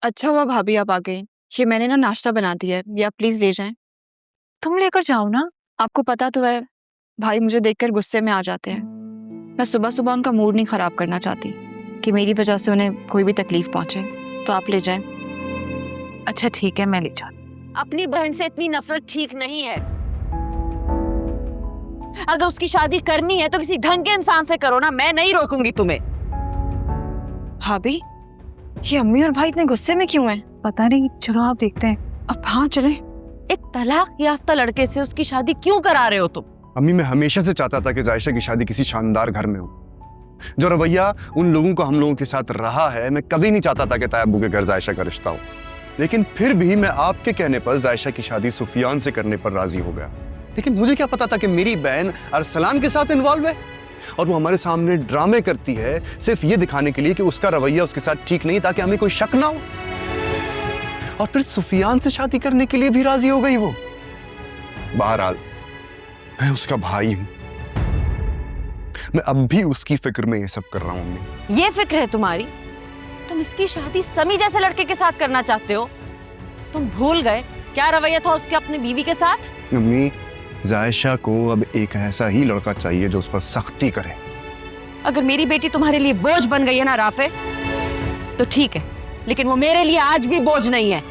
अच्छा हुआ भाभी आप आ गई। ये मैंने ना नाश्ता बना दिया है, ये आप प्लीज ले जाएं। तुम लेकर जाओ ना। आपको पता तो है भाई मुझे देखकर गुस्से में आ जाते हैं। मैं सुबह सुबह उनका मूड नहीं खराब करना चाहती कि मेरी वजह से उन्हें कोई भी तकलीफ पहुंचे, तो आप ले जाएं। अच्छा ठीक है, मैं ले जाती। अपनी बहन से इतनी नफरत ठीक नहीं है। अगर उसकी शादी करनी है तो किसी ढंग के इंसान से करो ना, मैं नहीं रोकूंगी तुम्हें। भाभी ये अम्मी और भाई इतने गुस्से में क्यों हैं? पता नहीं, चलो आप देखते हैं। अब हाँ चले। एक तलाक याफ्ता लड़के से उसकी शादी क्यों करा रहे हो तुम? अम्मी, मैं हमेशा से चाहता था कि जायशा की शादी किसी शानदार घर में हो। जो रवैया उन लोगों को हम लोगों के साथ रहा है, मैं कभी नहीं चाहता था कि तायब्बू के घर जायशा का रिश्ता हो। लेकिन फिर भी मैं आपके कहने पर जायशा की शादी सुफियान से करने पर राजी हो गया। लेकिन मुझे क्या पता था कि मेरी बहन अरसलान के साथ इन्वॉल्व है और वो हमारे सामने ड्रामे करती है सिर्फ ये दिखाने के लिए कि उसका रवैया उसके साथ ठीक नहीं, ताकि हमें कोई शक ना हो। और फिर सुफियान से शादी करने के लिए भी राजी हो गई वो। बहरहाल मैं उसका भाई हूं, मैं अब भी उसकी फिक्र में ये सब कर रहा हूं। अम्मी, ये फिक्र है तुम्हारी? तुम इसकी शादी समी जैसे लड़के के साथ करना चाहते हो। तुम भूल गए क्या रवैया था उसके अपने बीवी के साथ? अम्मी, जायशा को अब एक ऐसा ही लड़का चाहिए जो उस पर सख्ती करे। अगर मेरी बेटी तुम्हारे लिए बोझ बन गई है ना राफे, तो ठीक है, लेकिन वो मेरे लिए आज भी बोझ नहीं है।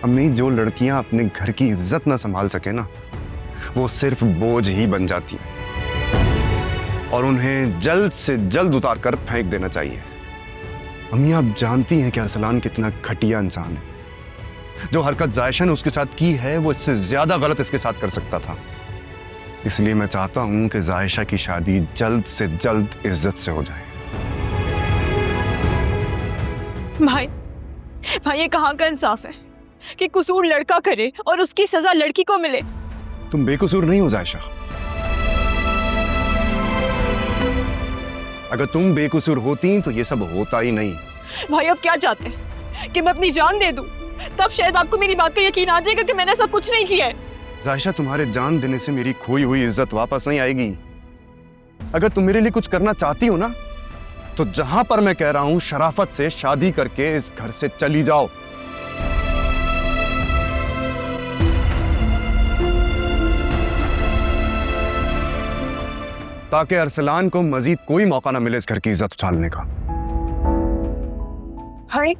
अम्मी, जो लड़कियां अपने घर की इज्जत ना संभाल सके ना, वो सिर्फ बोझ ही बन जाती हैं और उन्हें जल्द से जल्द उतार कर फेंक देना चाहिए। अम्मी, आप जानती हैं कि अरसलान कितना घटिया इंसान है। जो हरकत जायशा ने उसके साथ की है वो इससे ज्यादा गलत इसके साथ कर सकता था। इसलिए मैं चाहता हूं कि जायशा की शादी जल्द से जल्द इज्जत से हो जाए। भाई ये कहाँ का इंसाफ है कि कसूर लड़का करे और उसकी सजा लड़की को मिले? तुम बेकसूर नहीं हो जायशा। अगर तुम बेकसूर होती तो ये सब होता ही नहीं। भाई अब क्या चाहते हैं कि मैं अपनी जान दे दूं? तब शायद आपको मेरी बात का यकीन आ जाएगा कि मैंने ऐसा कुछ नहीं किया है। जायशा, तुम्हारे जान देने से मेरी खोई हुई इज्जत वापस नहीं आएगी। अगर तुम मेरे लिए कुछ करना चाहती हो ना, तो जहां पर मैं कह रहा हूं शराफत से शादी करके इस घर से चली जाओ। ताकि अरसलान को मजीद कोई मौका ना मिले इस घर की इज्जत उछालने का। भाई